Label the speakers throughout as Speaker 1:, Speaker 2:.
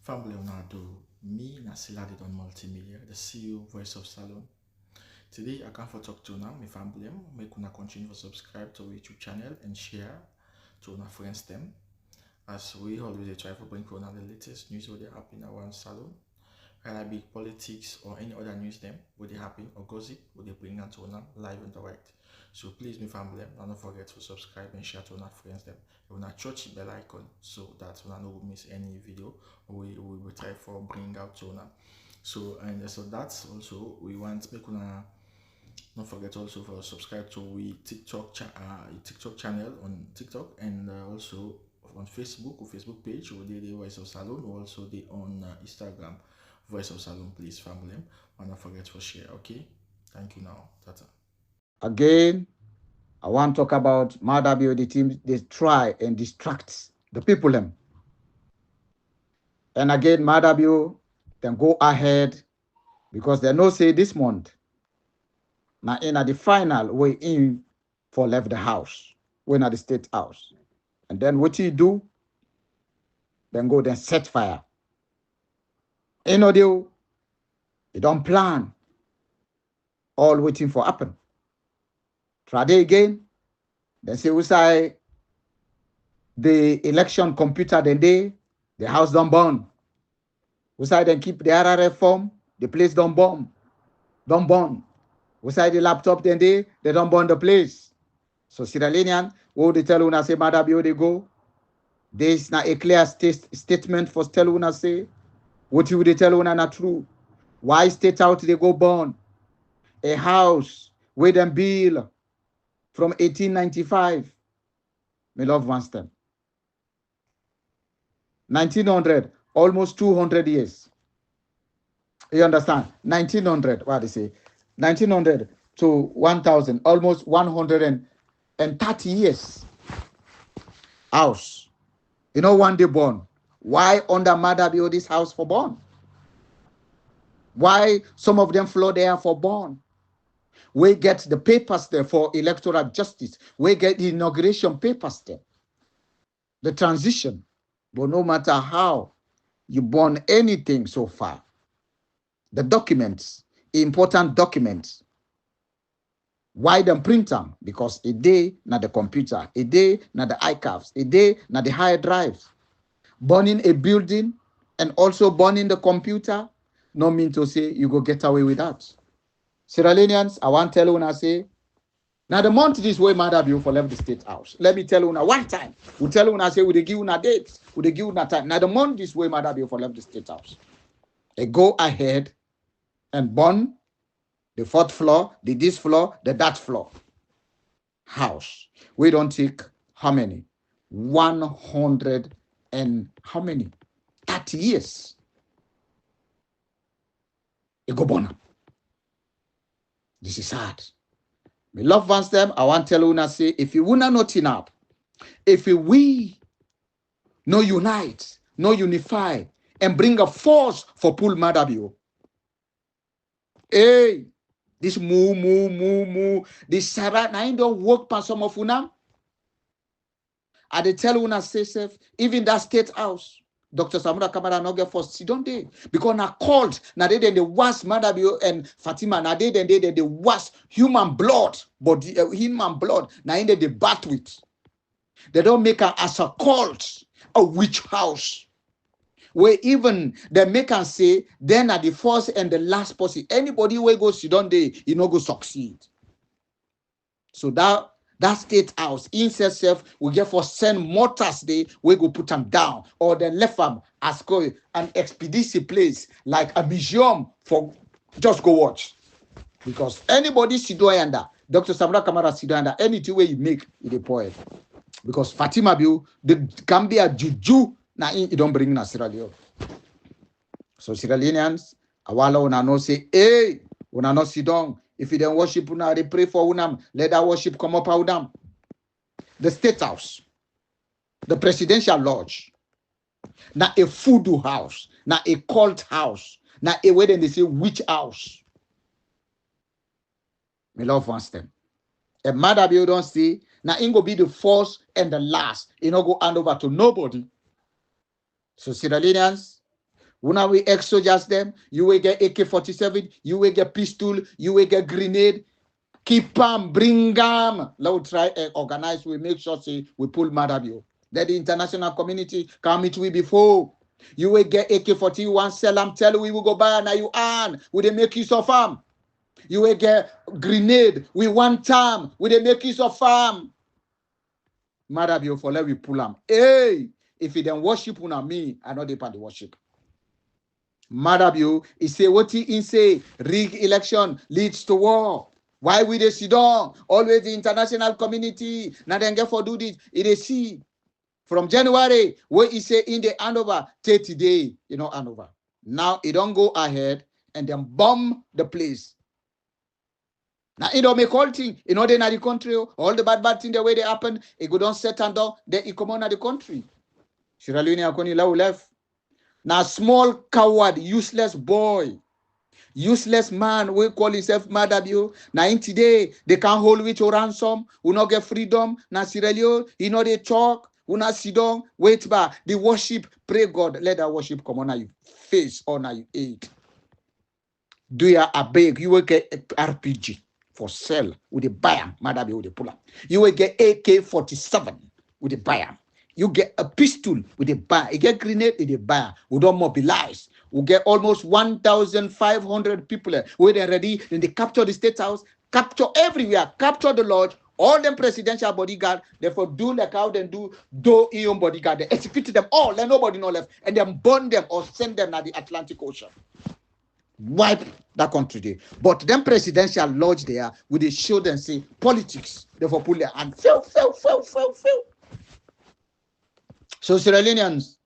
Speaker 1: Family do me Nasiladi on multimedia, the CEO voice of Salon. Today I come for talk to now my family. Make una continue to subscribe to our YouTube channel and share to our friends them. As we always try to bring for the latest news what they happen around Salon. Whether it be politics or any other news them what they happen or gossip what they bring out to live and direct. So please, my family, don't forget to subscribe and share to our friends them. You want to touch the bell icon so that you don't miss any video we will try for bring out to now. So that's also we want make una don't forget also for subscribe to we TikTok channel on TikTok and also on Facebook or Facebook page or the Voice of Salon or also the on Instagram Voice of Salon. Please, family, and don't forget to share. Okay, thank you. Now, tata.
Speaker 2: Again, I want to talk about Maada Bio, the team, they try and distract the people. And again, Maada Bio, then go ahead because they know say this month, now in at the final way in for left the house, when at the state house. And then what you do, then go then set fire. You know, you don't plan, all waiting for happen. Try it again, then say we say the election computer then the house don't burn. We say then keep the RRF form, the place don't burn. We say the laptop then they don't burn the place. So Sierra Leonean, what they tell una say Maada Bio they go. There's not a clear statement for tell una say what you they tell una not true. Why state out they go burn a house with them bill from 1895. My love wants them. 1900, almost 200 years. You understand? 1900, what they say? 1900 to 1000, almost 130 years. House. You know, one day born. Why under Maada Bio this house for born? Why some of them flow there for born? We get the papers there for electoral justice. We get the inauguration papers there. The transition. But no matter how you born anything so far, the documents, important documents, why them print them? Because a day na the computer, a day na the archives, a day na the hard drives. Burning a building and also burning the computer, no mean to say you go get away with that. Sierra Leoneans, I want to tell you when I say, now the month this way Maada Bio for left the state house. Let me tell you now one time. We tell you when I say, we they give you a date, we they give you a time. Now the month this way Maada Bio for left the state house. They go ahead and burn the 4th floor, the this floor, the that floor. House. We don't take how many? 100 and how many? 30 years. It go burn up. This is hard. Me love ones them. I want to tell you say, if you wanna not up, if we no unite, no unify, and bring a force for pull Maada Bio. Hey, this moo. This Sarah, I don't work for some of una. I they tell una say safe, even that state house. Dr. Samura Kamara no get first sit down there because na called na they the worst Maada Bio and Fatima na they the worst human blood but human blood na in the bat with. They don't make her as a cult, a witch house. Where even they make her say then at the first and the last person anybody will go sit down there you no go succeed. So that state house in itself will get for send mortars they we go put them down or then left them as go an expedition place like a museum for just go watch because anybody sit down under Dr. Samra Kamara sit down under anything where you make it a poet because Fatima Bio the Gambia juju na in you don't bring na Sierra Leone. So Sierra Leoneans awala una no say hey una no sit down. If you don't worship, they pray for unam. Let that worship come up out them. The state house, the presidential lodge, not a voodoo house, not a cult house, not a way then they say witch house. Me love wants them. A Maada Bio don't see, now it go be the first and the last. It not go hand over to nobody. So Sierra Leoneans, Una we ex-soldiers them, you will get AK-47, you will get pistol, you will get grenade. Keep them, bring them. Let's try organize. We make sure say we pull Maada Bio. Let the international community come meet we before. You will get AK-41, sell them, tell we will go buy now you earn. We they make use of farm. You will get grenade. We want time. We they make use of farm. Maada Bio for let we pull them. Hey, if you then worship una me, I know they part the worship. Maada Bio, he say what he say, rig election leads to war. Why we they sit down? Always the international community. Now then get for do this. It see from January where he say in the handover 30 day, handover. Now it don't go ahead and then bomb the place. Now it don't make all thing. They in the country, all the bad thing the way they happen, it go down set and down, then it come on the country. Sierra Leone akoni left. Now small coward, useless boy. Useless man we call himself Maada Bio. Now in today they can't hold with your ransom. We not get freedom. Now Sierra Leone, they talk. We not sit down. Wait back. The worship, pray God. Let that worship come on you face or now you eat. Do ya a beg? You will get RPG for sale with the buyer. Maada Bio with the pull up. You will get AK-47 with the buyer. You get a pistol with the buyer. You get grenade with the buyer. We don't mobilize. We get almost 1,500 people where they're ready. Then they capture the State House, capture everywhere, capture the lodge, all them presidential bodyguard. Therefore, do like how they do Ion bodyguard. They execute them all, let nobody know left, and then burn them or send them to the Atlantic Ocean. Wipe that country there. But them presidential lodge there, will they show them say politics. Therefore, pull their hand. Fail. So Sierra Leoneans,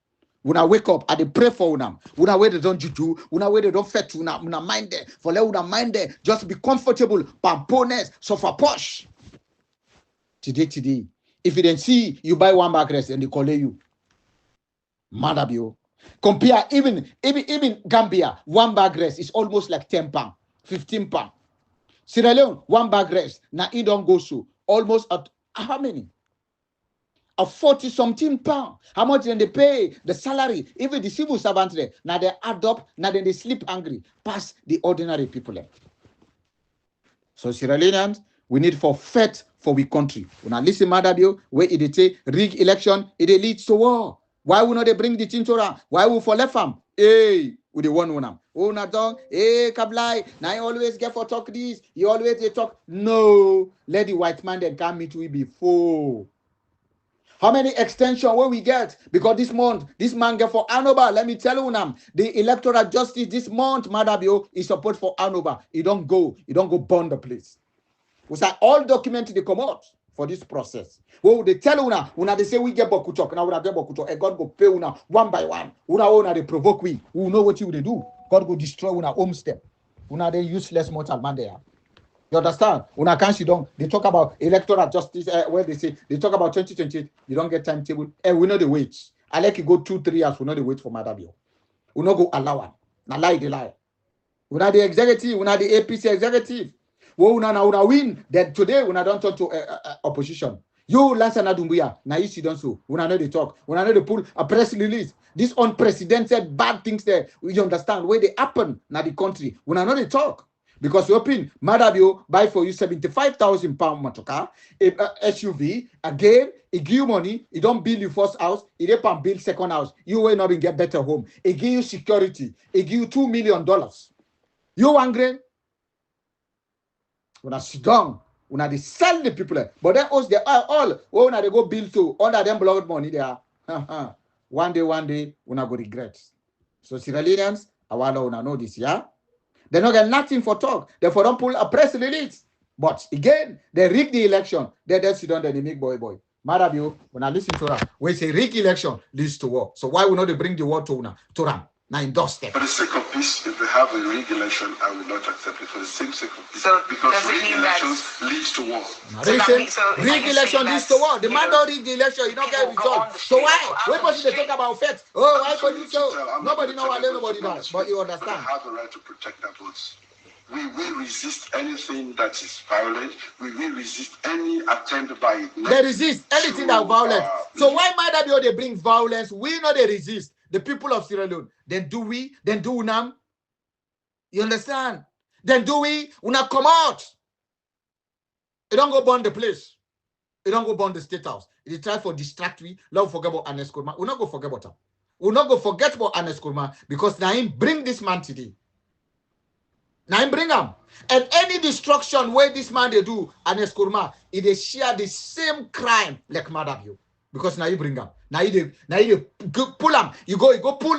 Speaker 2: when I wake up, I dey pray for una. Una where they don't juju, una where they don't fet una mind there. For let una mind there, just be comfortable, pampones, suffer posh. Today. If you didn't see, you buy one bag rest and they call you. Maada Bio. Compare even Gambia, one bag rest is almost like 10 pounds, 15 pounds. Sierra Leone, one bag rest. Now it don't go so. Almost at how many? A 40-something pounds. How much then they pay the salary? Even the civil servants there. Now they add up, now then they sleep angry. Past the ordinary people there. So Sierra Leoneans, we need for fight for we country. When I listen Maada Bio, where it say rig election, it leads to war. Why will not they bring the thing to around? Why will for left them? Hey, with the one them. Oh, not done. Hey, Kablai. Now you always get for talk this. You always they talk. No, let the white man then come meet we before. How many extension will we get? Because this month, this man get for Anoba. Let me tell you now, the electoral justice this month, Maada Bio is support for Anoba. You don't go burn the place. We say all documents they come out for this process. Well, they tell una they say we get Bokuchok. Now we get Bokuchok. And God go pay una one by one. Una they provoke we. We know what you they do. God go destroy una homestead. Una they useless mortal man there. You understand? Una can't sit down. They talk about electoral justice. Where they say they talk about 2028. You don't get timetable. We know the wait. I like you go 2-3 years. We know the wait for Maada Bio. We not go allow one. Now lie they lie. We not the executive. We not the APC executive. Well, una win. Then today una don't talk to opposition. You Lansana Dumbuya. Now you sit down so. Una know they talk. Una know they pull a press release. This unprecedented bad things there. You understand where they happen now the country. Una know they talk. Because you open Maada Bio buy for you 75,000 pound motorcar, SUV. Again, it give you money. It don't build your first house. It don't build second house. You will not get better home. It give you security. It give you $2 million. You angry? When I sit down, when they sell the people, but then us they are all when they go build to under them blood money there. One day, when I go regret. So Sierra Leoneans, I want to know this, yeah. They don't get nothing for talk. Therefore, don't pull a press release. But again, they rig the election. They sit down, they make boy. Maada Bio, when I listen to her, when say rig election leads to war. So why would not they bring the war to them? Now endorse them.
Speaker 3: For the sake of peace, if we have a rig election, I will not accept it for the same sake of peace.
Speaker 4: So
Speaker 3: because rig elections leads to war.
Speaker 2: Rig election leads to war. The man don't rig the election, you don't get results. So why? When person they talk about faith? Oh, why for you so? Nobody know what nobody does. But you understand.
Speaker 3: I have the right to protect their votes. We will resist anything that is violent. We will resist any attempt by
Speaker 2: they resist anything that violent. So why Maada Bio they bring violence? We know they resist. the people of Sierra Leone. Then do we? Then do UNAM? You understand? Then do we? Una come out. You don't go burn the place. You don't go burn the state house. You try for distract we. Love forget about Anes Kurma. We'll not go forget about him. We'll not go forget about Anes Kurma because now him bring this man today. Now him bring him. And any destruction where this man they do, Anes Kurma, they share the same crime like Maada Bio. Because now you bring him. Now you pull him. You go pull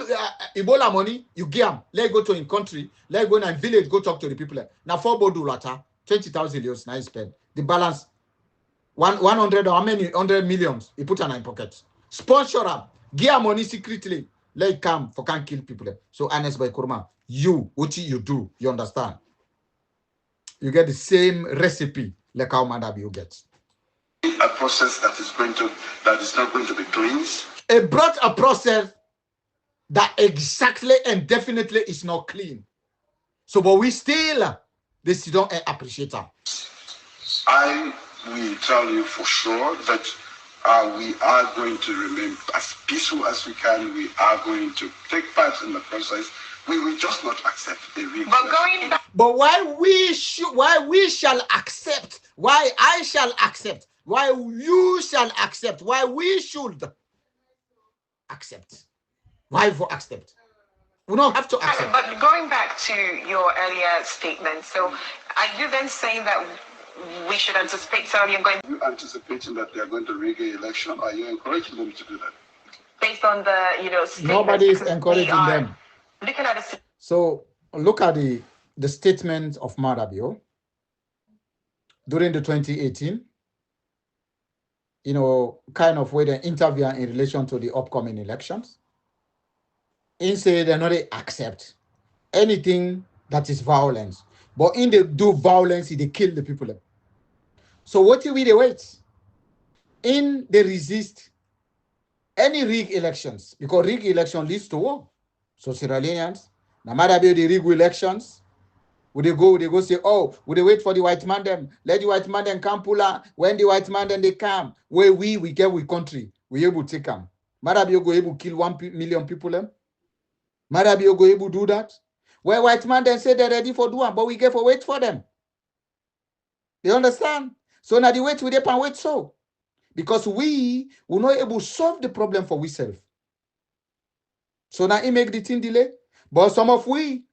Speaker 2: Ebola money, you give him. Let you go to in country, let you go in village, go talk to the people. Now for Bodu Lata, 20,000 euros now you spend. The balance 100 or how many 100 millions he put in his pocket. Sponsor him, give him money secretly. Let it come for can't kill people. So Anes by Kurma, what you do, you understand? You get the same recipe like how Maada Bio gets.
Speaker 3: A process that is not going to be cleansed.
Speaker 2: It brought a process that exactly and definitely is not clean. So, but we still this don't appreciate that.
Speaker 3: I will tell you for sure that we are going to remain as peaceful as we can. We are going to take part in the process. We will just not accept the real.
Speaker 2: But why we shall accept, why I shall accept, why you shall accept, why we should accept. Why for accept? We don't have to accept.
Speaker 4: But going back to your earlier statement, so are you then saying that we should anticipate Saudi going?
Speaker 3: Are you anticipating that they are going to rig an election? Or are you encouraging them to do that?
Speaker 4: Based on the
Speaker 2: nobody is encouraging them.
Speaker 4: Looking at the
Speaker 2: so look at the statement of Maada Bio during the 2018. Kind of way they interview in relation to the upcoming elections. In say they not accept anything that is violence, but in they do violence, they kill the people. So what do we wait? In they resist any rig elections because rig election leads to war. So Sierra Leoneans, no matter about the rig elections, would they go say, oh, would they wait for the white man them? Let the white man them come pull out. When the white man then they come, where we get with country, we able to take them. Maada Bio go able to kill 1 million people them. Maada Bio go able to do that. Where white man then say they're ready for doing, but we get for wait for them. You understand? So now the wait we dey pan wait so. Because we will not able to solve the problem for ourselves. So now it make the thing delay. But some of we,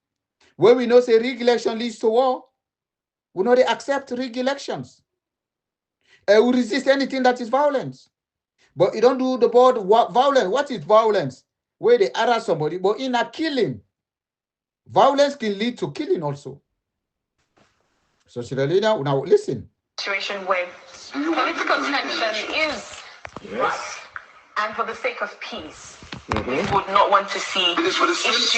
Speaker 2: where we know say rig election leads to war, we know they accept rig elections. We resist anything that is violence. But you don't do the board violence. What is violence? Where they harass somebody, but in a killing, violence can lead to killing also. So Sierra Leone, now listen.
Speaker 4: Situation where political tension is right, and for the sake of peace. We would not want to see issues arising.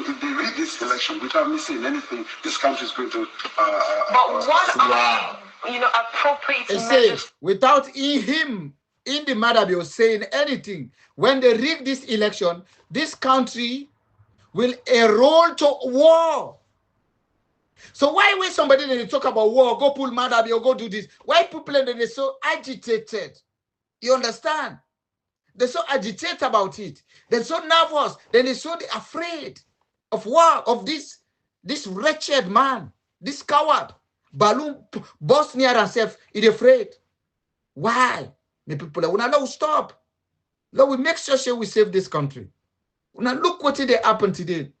Speaker 3: If they rig this election without missing anything, this country is going to.
Speaker 4: But what are appropriate measures?
Speaker 2: Without him in the Maada Bio saying anything, when they rig this election, this country will roll to war. So why when somebody they talk about war, go pull Maada Bio, go do this? Why people are so agitated? You understand? They're so agitated about it. They're so nervous. Then they're so afraid of war, of this wretched man, this coward. Balloon boss near himself, he's afraid. Why? The people are now stop. Now we make sure we save this country. Now look what did happen today.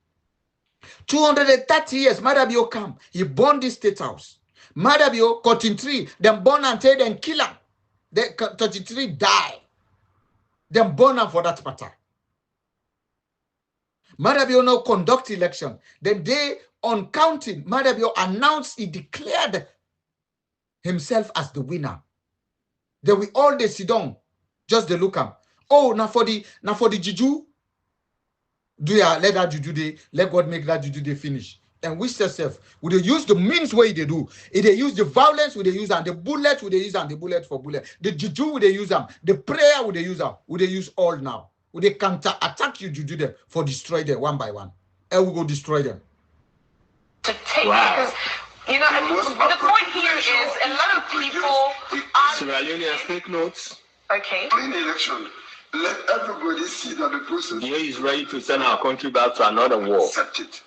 Speaker 2: 230 years, Maada Bio come. He burned this state house. Maada Bio cut in 3, then burn and take and kill him. Then 33 die. Then burn him for that matter. Maada Bio now conduct election. Then they on counting, Maada Bio announced he declared himself as the winner. Then we all they sit down, just they look him. Oh, now for the juju. Do ya let that juju they let God make that juju they finish. And we yourself, would they use the means way they do? If they use the violence, would they use and the bullet, would they use and the bullet for bullet? The juju would they use them? The prayer would they use them? Would they use all now? Would they counter attack you juju them for destroy them one by one? And we go destroy them.
Speaker 4: To take because the point here is a lot of people
Speaker 3: Sierra Leoneans take notes.
Speaker 4: Okay.
Speaker 3: Clean election. Let everybody see that the process
Speaker 5: is ready to send our country back to another war.
Speaker 3: Accept it.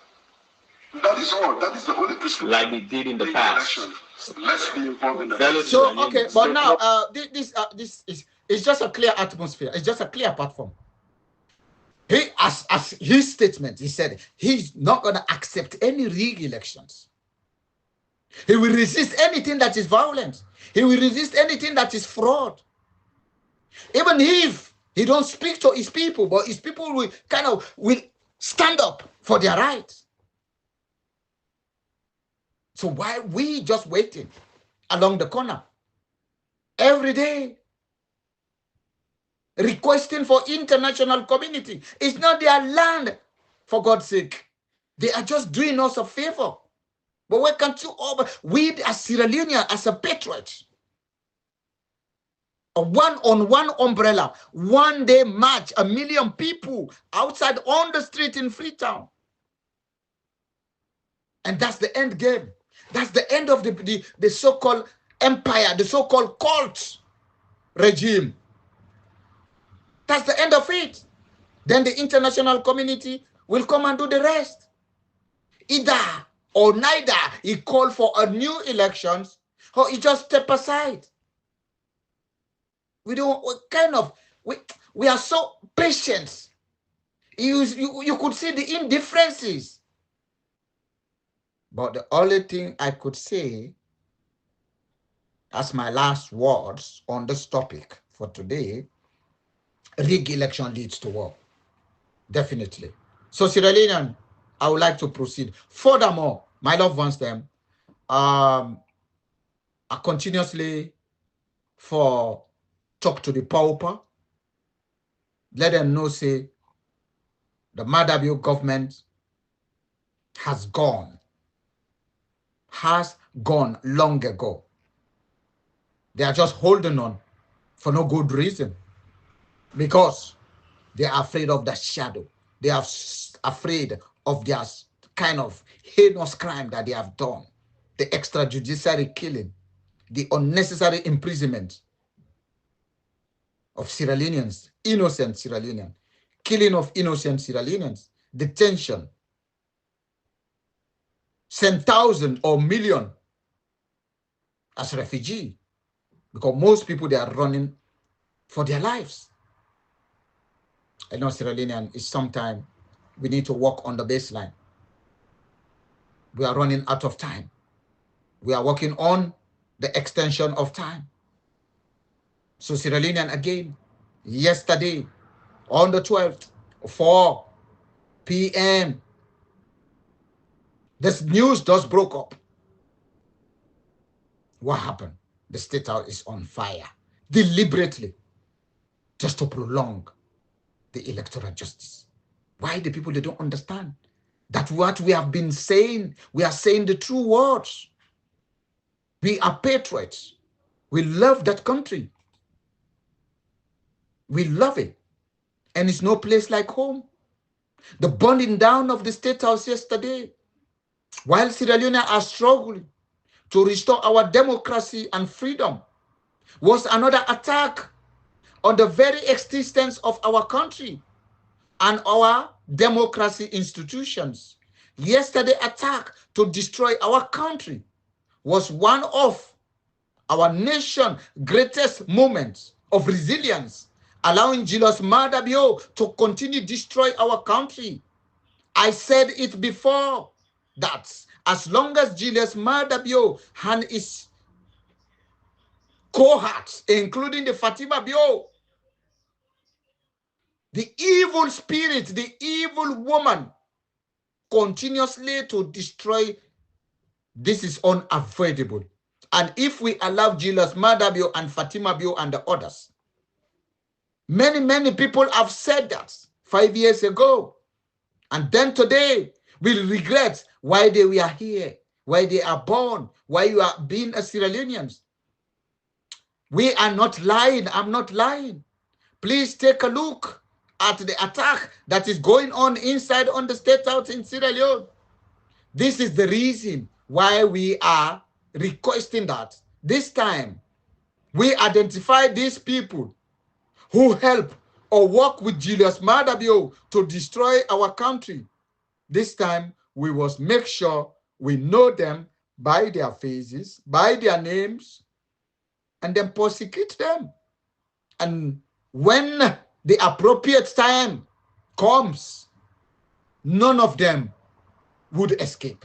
Speaker 3: That is all. That is the only prescription.
Speaker 5: Like they did in the past.
Speaker 3: Let's be involved in the
Speaker 2: So okay, but now this is it's just a clear atmosphere. It's just a clear platform. He, as his statement, he said he's not going to accept any re-elections. He will resist anything that is violent. He will resist anything that is fraud. Even if he don't speak to his people, but his people will will stand up for their rights. So why we just waiting along the corner every day, requesting for international community? It's not their land, for God's sake. They are just doing us a favor. But why can't you we as Sierra Leonean, as a patriot, a one-on-one umbrella, one day march, 1 million people outside on the street in Freetown. And that's the end game. That's the end of the so-called empire, the so-called cult regime. That's the end of it. Then the international community will come and do the rest. Either or neither he called for a new elections, or he just step aside. We are so patient. You could see the indifferences. But the only thing I could say as my last words on this topic for today, rig election leads to war. Definitely. So Sierra Leonean, I would like to proceed. Furthermore, my loved ones, them, I continuously talk to the pauper, let them know, say, the Maada Bio government has gone long ago. They are just holding on for no good reason, because they are afraid of the shadow. They are afraid of their kind of heinous crime that they have done, the extrajudiciary killing, the unnecessary imprisonment of Sierra Leoneans, innocent Sierra Leoneans, killing of innocent Sierra Leoneans, detention, send thousands or million as refugee, because most people, they are running for their lives. I know Sierra Leonean is sometime we need to work on the baseline. We are running out of time. We are working on the extension of time. So Sierra Leonean again, yesterday on the 12th, 4 p.m., this news just broke up. What happened? The State House is on fire, deliberately, just to prolong the electoral justice. Why the people, they don't understand that what we have been saying, we are saying the true words. We are patriots. We love that country. We love it. And it's no place like home. The burning down of the State House yesterday, while Sierra Leone are struggling to restore our democracy and freedom, was another attack on the very existence of our country and our democracy institutions. Yesterday attack to destroy our country was one of our nation's greatest moments of resilience, allowing Julius Maada Bio to continue to destroy our country. I said it before that as long as Julius Maada Bio and his cohorts, including the Fatima Bio, the evil spirit, the evil woman, continuously to destroy, this is unavoidable. And if we allow Julius Maada Bio and Fatima Bio and the others, many people have said that 5 years ago, and then today will regret why they were here, why they are born, why you are being a Sierra Leoneans. We are not lying. I'm not lying. Please take a look at the attack that is going on inside on the State House in Sierra Leone. This is the reason why we are requesting that this time we identify these people who help or work with Julius Maada Bio to destroy our country. This time, we must make sure we know them by their faces, by their names, and then prosecute them. And when the appropriate time comes, none of them would escape.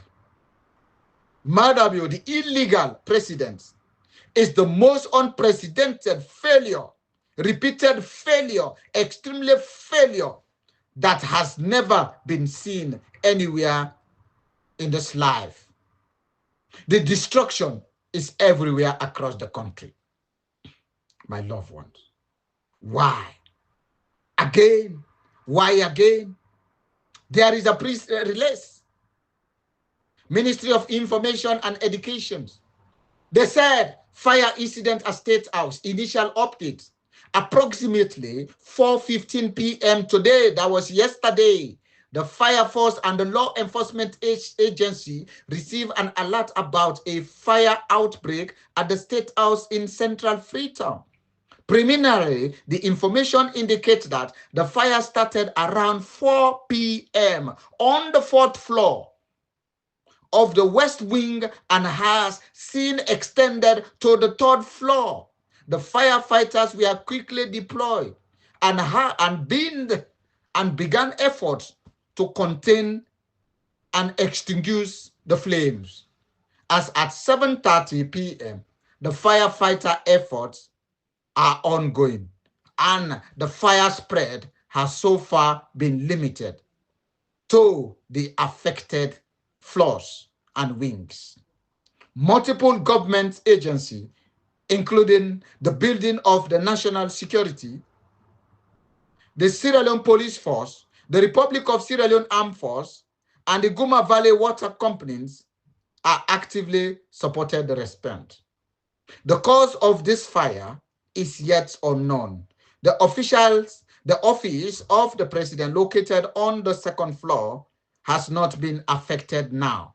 Speaker 2: Maada Bio, the illegal president, is the most unprecedented failure, repeated failure, extremely failure that has never been seen anywhere in this life. The destruction is everywhere across the country. My loved ones, why? Again, why again? There is a release. Ministry of Information and Education. They said fire incident at State House, initial update. Approximately 4:15 p.m. today, that was yesterday, the Fire Force and the Law Enforcement Agency received an alert about a fire outbreak at the State House in Central Freetown. Preliminarily, the information indicates that the fire started around 4 p.m. on the 4th floor of the West Wing and has since extended to the 3rd floor. The firefighters were quickly deployed and began efforts to contain and extinguish the flames. As at 7:30 p.m., the firefighter efforts are ongoing, and the fire spread has so far been limited to the affected floors and wings. Multiple government agencies, including the building of the National Security, the Sierra Leone Police Force, the Republic of Sierra Leone Armed Force, and the Guma Valley Water Companies, are actively supported the response. The cause of this fire is yet unknown. The office of the president, located on the 2nd floor, has not been affected now.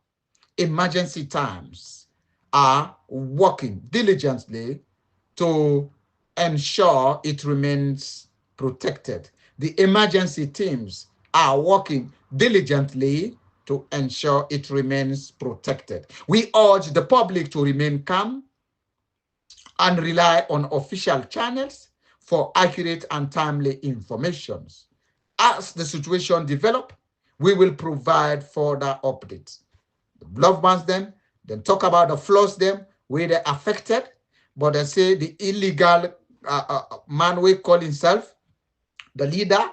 Speaker 2: Emergency teams are working diligently to ensure it remains protected. The emergency teams are working diligently to ensure it remains protected. We urge the public to remain calm and rely on official channels for accurate and timely information. As the situation develops, we will provide further updates. The loved ones then talk about the floors them where they're affected, but they say the illegal man we call himself the leader,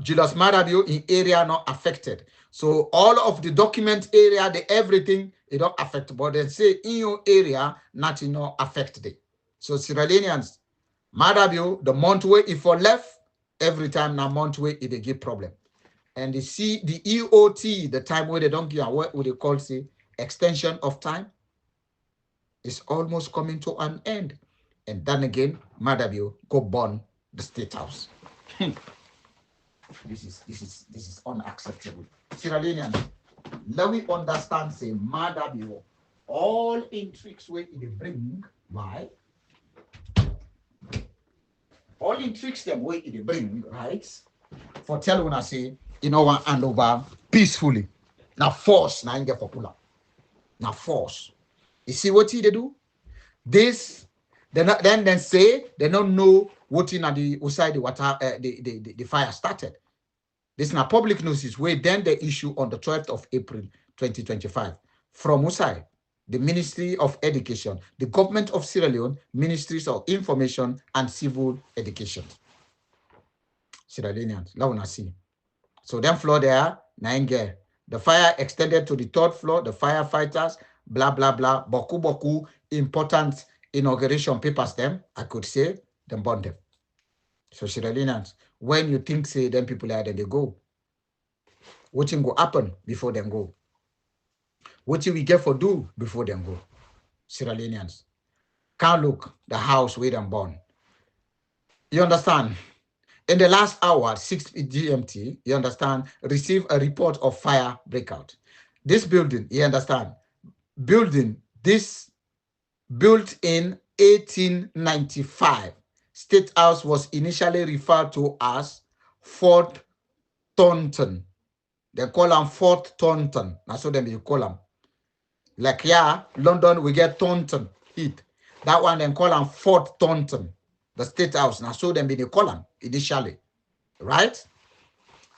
Speaker 2: Julius Maada Bio, in area not affected. So all of the document area, the everything, it don't affect, but they say in your area, nothing not affected. So Sierra Leoneans, Maada Bio, the month where if for left, every time now month where it they give problem. And the EOT, the time where they don't give, what would they call say extension of time, is almost coming to an end. And then again, Maada Bio go burn the State House. This is unacceptable. Sierra Leoneans, let me understand, say Maada Bio, all intrigues where it bring, why? All intrigues them where it bring, right? For tell when I say, you know, hand over peacefully. Now force, now get popular. Now force. You see what they do? This, then say they don't know what in the outside the water, the fire started. This is now public notice where then they issue on the 12th of April 2025 from Usai, the Ministry of Education, the Government of Sierra Leone, Ministries of Information and Civil Education. Sierra Leoneans, la una see. So then floor there, Nainge. The fire extended to the 3rd floor, the firefighters, blah, blah, blah, boku, important inauguration papers them, I could say, them burn them. So Sierra Leoneans, when you think, say, them people are there, they go. What will happen before them go? What will we get for do before them go? Sierra Leoneans, can't look the house where them born. You understand? In the last hour, 6 GMT, you understand, receive a report of fire breakout. This building, you understand, building, this built in 1895, State House was initially referred to as Fort Taunton. They call them Fort Taunton. That's what they call them. Like, yeah, London, we get Taunton heat. That one, they call them Fort Taunton, the State House. Now, so they call them initially, right?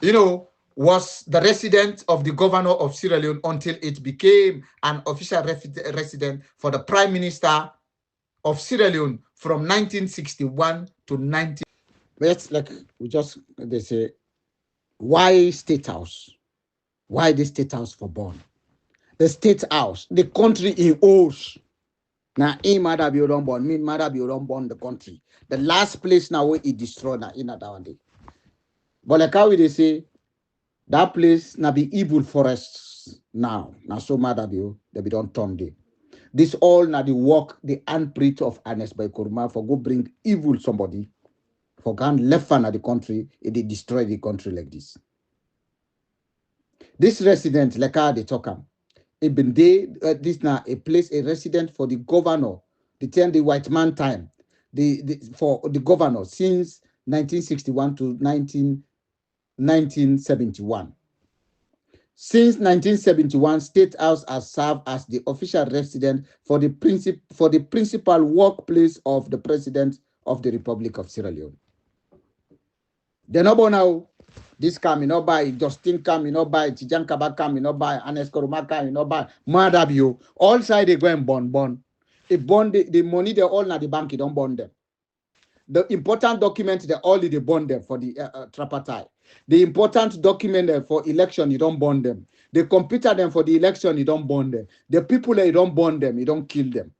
Speaker 2: You know, was the resident of the governor of Sierra Leone until it became an official resident for the prime minister of Sierra Leone from 1961 to 19. Let's they say, why State House? Why the State House for born? The State House, the country in owes. Now, in Maada Bio don't born, mean Maada Bio don't born the country. The last place now where it destroyed now in that one day. But like how they say, that place now be evil forests now. Now so Maada Bio, they be don't turn day. This all now the work, the handprint of Ernest by Kurma for go bring evil somebody for can left hand of the country, it they destroy the country like this. This resident, like how they talk am, it been there, this now a place, a resident for the governor, the white man time, for the governor since 1961 to 1971. Since 1971, State House has served as the official residence for the principal workplace of the President of the Republic of Sierra Leone. They no now. This come, you know, buy Justin come, you know, buy Tijan Kaba come, you know, buy Anes Koromaka, you know, buy Maada Bio. All side they go and bond. If bond the money they all na the bank, you don't bond them. The important document they all they bond them for the tripartite. The important document for election, you don't bond them. The computer them for the election, you don't bond them. The people you don't bond them, you don't kill them.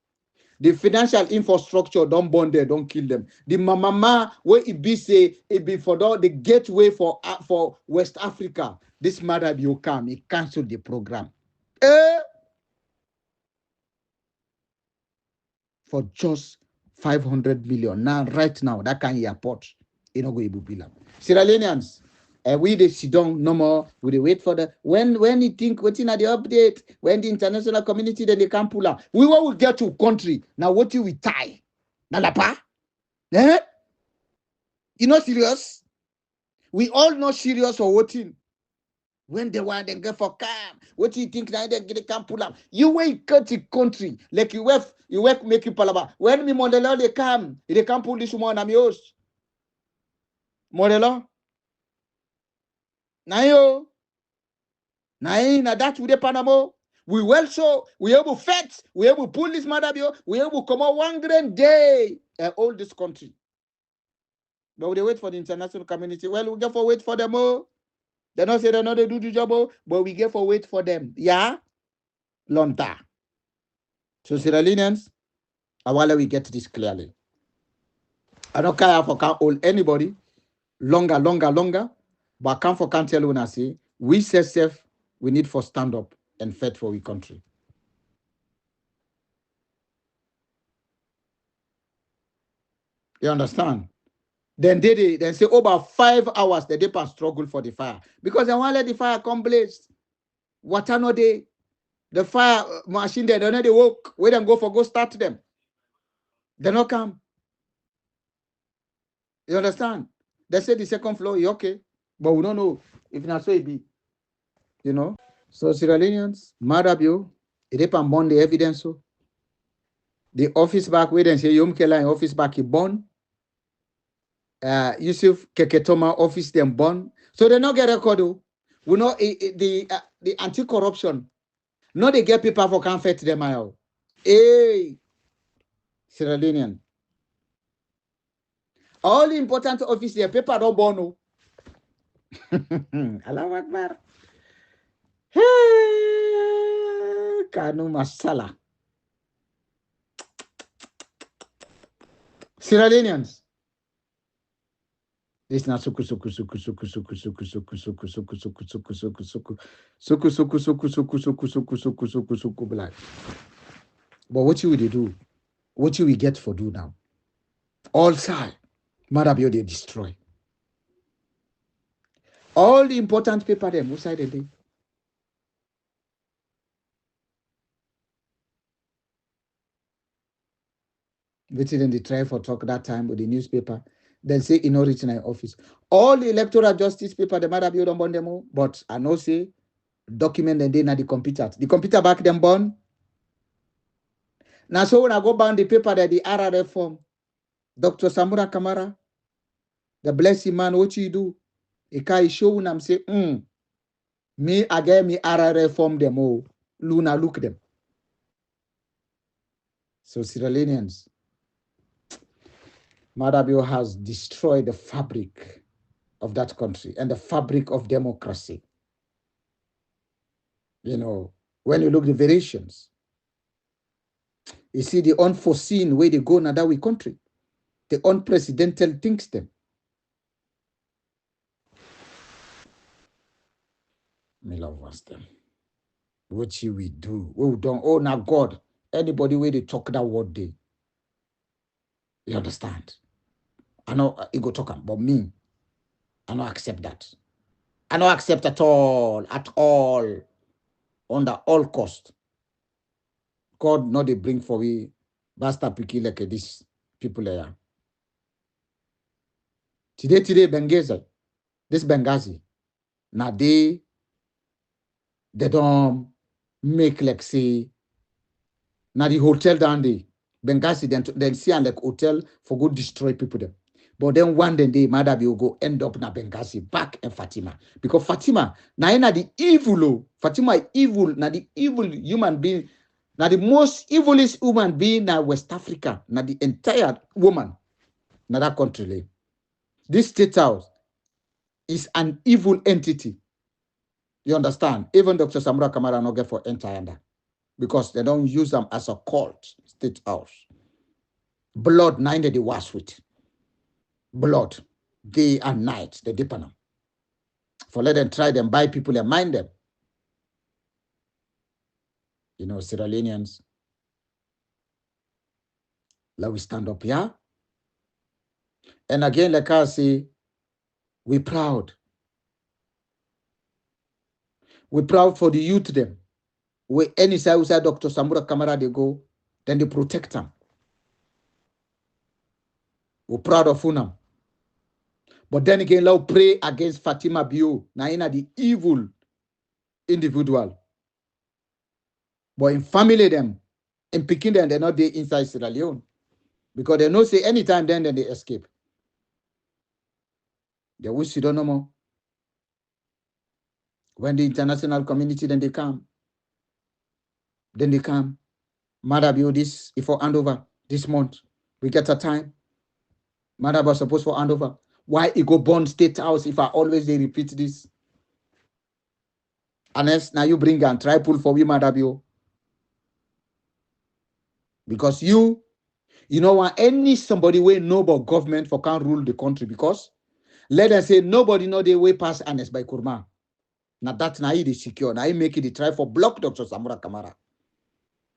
Speaker 2: The financial infrastructure don't bond them, don't kill them. The mama where it be say it be for the gateway for West Africa. This Maada Bio come, he cancelled the program. For just 500 million. Now, right now, that kind of airport, you know, go Ibubila. Sierra Leoneans, we they sit down no more. We they wait for the when you think waiting at the update, when the international community then they can pull out. We will get to country. Now what do we tie? Nalapa? Eh? You not serious? We all not serious for waiting. When they want they get for calm. What do you think now they can pull up? You wait cut the country. Like you work make you palaba. When me modelo they can't pull this woman on my host. Modelo. Now that with the Panama, we well so we able fetch, we able pull this Maada Bio, we able come out one grand day all this country. But we wait for the international community. Well, we get for wait for them all. They don't say they know they do the job, but we get for wait for them. Yeah, Lonta. So Sierra Leoneans, while we get this clearly, I don't care if I can't hold anybody longer, but I can't tell when I say we say safe. We need for stand up and fight for our country. You understand? Then they say about 5 hours the day struggle for the fire because they want to let the fire come blaze. What are no they? The fire machine they don't know they work. We don't go start them. They not come. You understand? They say the second floor is okay, but we don't know if not so it be. You know. So Sierra Leoneans, Maada Bio, it depend on the evidence. So the office back where they say Yom Kela office back is born. Yusuf Keketoma office them born. So they not get record. We know the anti-corruption. No, they get people for can't fight them out. Hey, Sierra Leonean. All the important office there, paper don't born. Allahu Akbar. Kanu masala. Sierra Leoneans. This na suku black. But what you will do? What you will get for do now? All side, Maada Bio they destroy. All the important paper them, what side they do? Waiting they try for talk that time with the newspaper. Then say in original office. All the electoral justice paper, the Maada Bio don't burn them, but I know say document and then the computer. The computer back them burn. Now so when I go down the paper that the RRF form, Dr. Samura Kamara, the blessed man, what you do? He show when I'm say, me again me RRF form them all. Luna look them. So Sierra Leoneans, Maada Bio has destroyed the fabric of that country and the fabric of democracy. You know, when you look at the variations, you see the unforeseen way they go in that country, the unprecedented things them. Me love us them. What we do, we don't. Oh, now God, anybody where they talk that word day, you understand? I know it go talk, but me, I don't accept that. I don't accept at all, under all cost. God not they bring for we basta piki like this people here. Today Benghazi, this Benghazi, now they don't make like say now the hotel down there Benghazi then see and like hotel for go destroy people them. But then one day Maada Bio go end up na Benghazi back in Fatima because Fatima na the evil Fatima evil na the evil human being na the most evilest human being na West Africa na the entire woman na that country. This state house is an evil entity. You understand? Even Dr. Samura Kamara no get for entire that because they don't use them as a cult state house. Blood 90 they wash with. Blood day and night they deepen them. For let them try them buy people and mind them. You know, Sierra Leoneans, let we stand up here. And again, like I say, we're proud. We're proud for the youth them. Where any side Dr. Samura Kamara they go, then they protect them. We're proud of Funam. But then again, let's pray against Fatima Bio, Naina the evil individual. But in family them, in picking them, they're not there inside Sierra Leone. Because they know say anytime then they escape. They wish you don't know more. When the international community then they come. Then they come. Maada Bio this before handover this month. We get a time. Maada Bio supposed for handover. Why it go burn state house if I always they repeat this? Unless now you bring and try pull for we Maada Bio. Because you know want any somebody way know about government for can't rule the country because let us say nobody know the way past Anes by Kurma. Now that's now it is secure. Now you make it try for block Dr. Samura Kamara.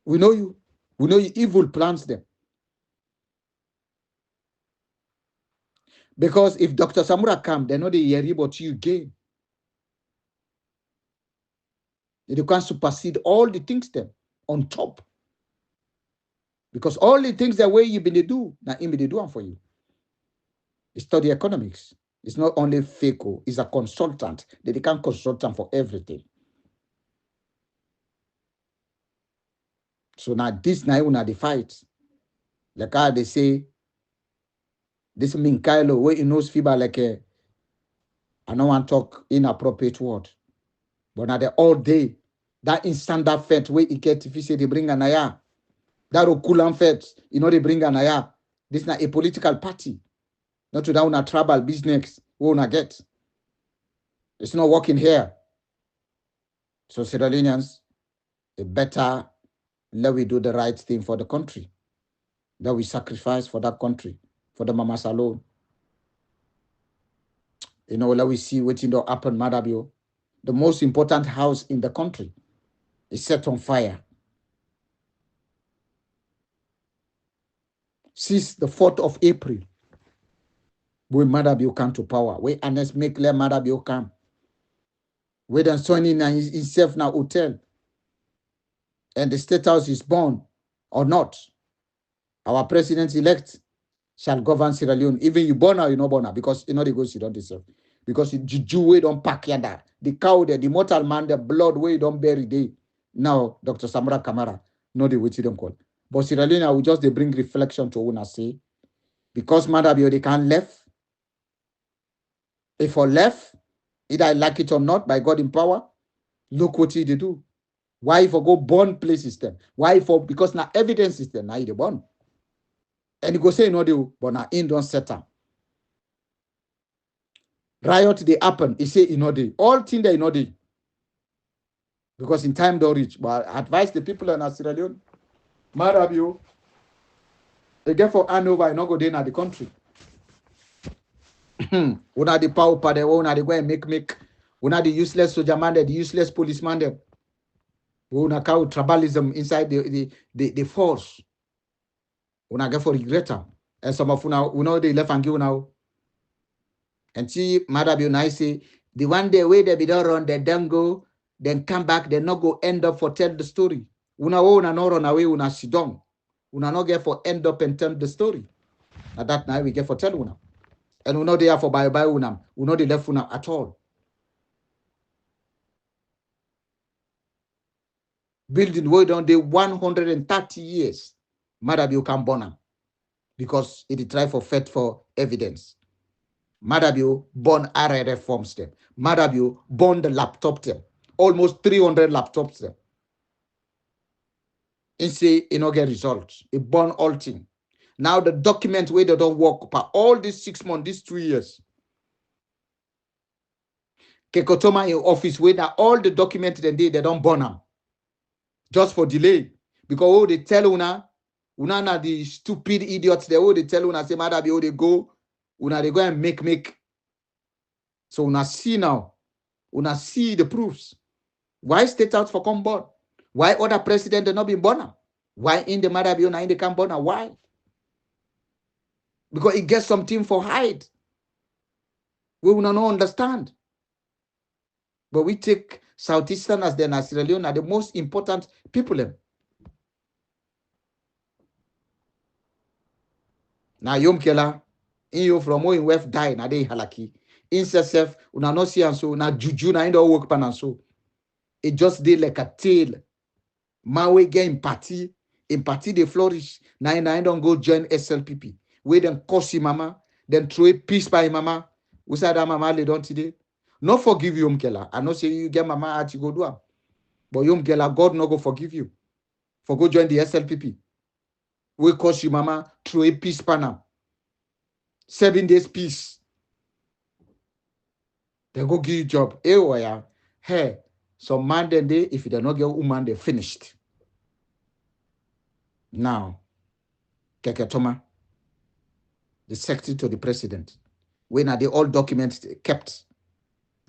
Speaker 2: We know you. We know you evil plans them. Because if Dr. Samura come, they know they hear about you again. You can supersede all the things them on top. Because all the things that way you've been to do, now him they do them for you. He study economics. It's not only FACO, it's a consultant. They become consultant for everything. So now this now una the fight. Like how they say, this Minkailo, where he knows FIBA like a, I don't want to talk inappropriate word. But now they all day, that instant that fete where he get if you say they bring an aya. That Okulan fete, you know they bring an aya. This is not a political party. Not to down a tribal business we wanna get. It's not working here. So Sierra Leoneans, it better let we do the right thing for the country. That we sacrifice for that country, for the mamas alone. You know, let we see what in the happen, Maada Bio. The most important house in the country is set on fire. Since the 4th of April, when Maada Bio come to power, where Anes make let Maada Bio come. Where then Sonny himself now hotel. And the state house is born or not. Our president-elect shall govern Sierra Leone. Even you born or you not born, because you know the ghost you don't deserve. Because you juju we don't pack yanda. The cow there, the mortal man, the blood we don't bury day. Now, Dr. Samura Kamara, know the way you don't call. But Sierra Leone, I will just they bring reflection to una say. Because Maada Bio, they can't left. If for left, either I like it or not, by God in power, look what they do. Why for go born play system? Why for, because now evidence system, now they born. And you go say no do, but now in don't settle. Riot they happen, he say you know they all thing they know they. Because in time don't reach. But I advise the people in Sierra Leone, Maada Bio, they get for hand over and not go there in the country. Una the power pa the una the go and make una the useless soldier man, the useless policeman them. Una cow tribalism inside the force. Una get for regret. And some of una they left and give now. And see Maada Bio now say the one day where they be don't run, they don't go, then come back, they not go end up for tell the story. Una no run away, una sit down. Una not get for end up and tell the story. Now that now we get for tell una. And we know they are for bye unam. We know they left unam at all. Building way down the 130 years. Maada Bio can burn them. Because it try for fed for evidence. Maada Bio burn RRF forms them. Maada Bio burn the laptop them. Almost 300 laptops them. And say you know get results. It burn all thing. Now the document where they don't work for all these 6 months, these 2 years. Kekotoma in office where now all the documents they don't burn them. Just for delay. Because they tell una na the stupid idiots they tell una say Maada Bio they go and make. So una see now. Una see the proofs. Why state out for come born? Why other president they not been born? Why in the Maada Bio na in the camp born? Why? Because it gets something for hide. We will not understand. But we take Southeastern as the Sierra Leone are the most important people. Now Yom Kela, in you from where West die, na de halaki. In self, una no see and so, na juju na in the work pan and so. It just did like a tail. Mawe get in party they flourish. Now I don't go join SLPP. We then curse him mama, then throw a peace by mama. We said that mama lay down today. Not forgive Yom Kela. I not say you get mama out you go do am. But Yom Kela, God no go forgive you. For go join the SLPP. We curse you mama, throw a peace panam. 7 days peace. They go give you job. Hey, some man then they, if they not get woman, they finished. Now, Keketoma, the secretary to the president, when are the all documents kept?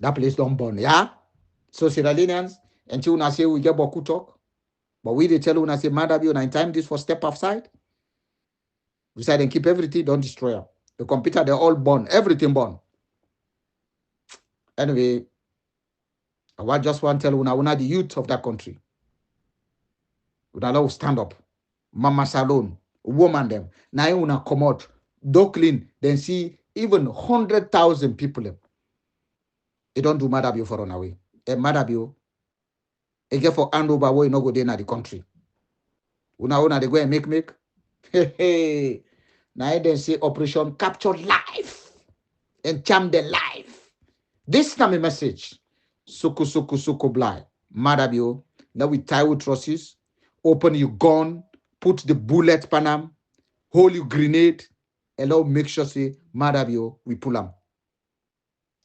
Speaker 2: That place don't burn, yeah? So Sierra Leoneans, until una say we get Boku talk, but we they tell una say Maada Bio 9 times this for step outside. We say and keep everything, don't destroy them. The computer, they're all born, everything born. Anyway, I just want to tell una the youth of that country. Una will stand up. Mama Salon, woman them. Now una come out, do clean, then see even 100,000 people. They don't do Maada Bio for run away. And Maada Bio, they get for hand over where you no go there in the country. Una they go and make. Hey. Now they say Operation Capture Life and charm the life. This time a message. Suku blind. Maada Bio. Now we tie with trusses, open your gun, put the bullet panam, hold your grenade, allow make sure say Maada Bio we pull them.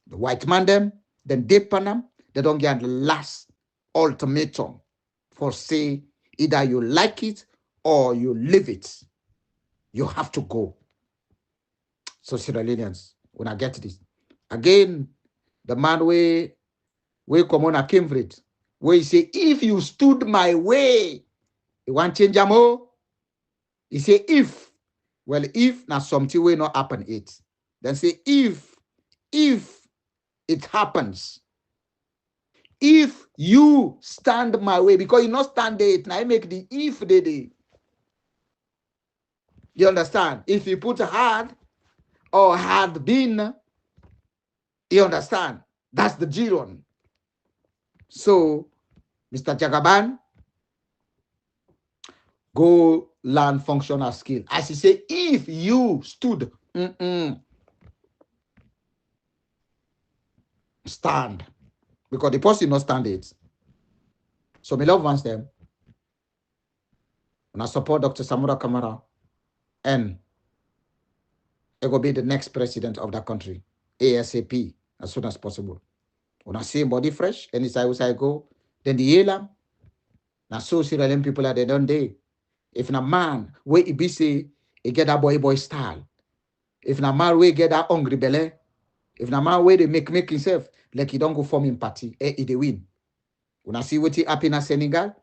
Speaker 2: The white man them, then they panam, they don't get the last ultimatum for say either you like it or you leave it. You have to go. So Sierra Leoneans, when I get this. Again, the man we come on a Cambridge, where he say, if you stood my way, you want change them all? He say, if. Well, if not something will not happen it. Then say, if it happens, if you stand my way, because you not stand it, now I make the if they. You understand? If you put hard or had been, you understand? That's the Giron. So, Mr. Jagaban, go learn functional skill. As he say, if you stood, stand. Because the person not stand it. So, my loved ones them. When I support Dr. Samura Kamara, and he will be the next president of that country, ASAP, as soon as possible. When I see body fresh, and it's I go, then the Elam, now so Sierra Leone people are they done day. If na man, where he be say, he get that boy style. If na man, where get that hungry belly. If na man, where they make himself, like he don't go form in party, he they win. When I see what happen in Senegal,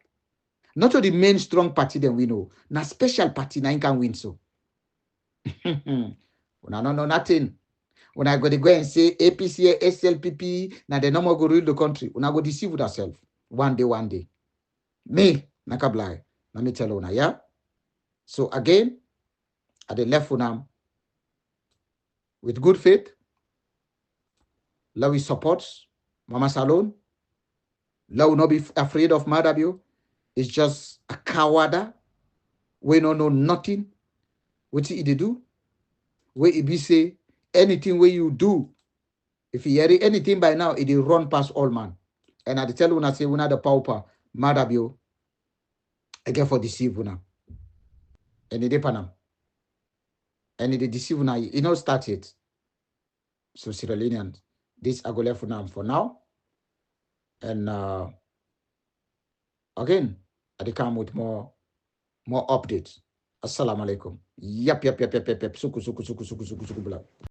Speaker 2: not to the main strong party then we know. Na special party, na can win so. When I don't know nothing. When I go to go and say APC, SLPP, now they no more go rule the country. When I go deceive with ourselves. One day. Me, nakably. Let me tell you now, yeah? So again, at the left now, with good faith, love his supports, Mama Salon, love will not be afraid of Maada Bio. It's just a coward. We don't know nothing. What he do? Where he be say, anything where you do, if you hear anything by now, it will run past all man. And I tell you when I say, when I the pauper, Maada Bio, again for deceive now. And it panam. And it deceive now. You know, start it. So Sierra Leoneans, this I go left for now. And again, I come with more updates. Assalamu alaikum. Yep. Suku blah.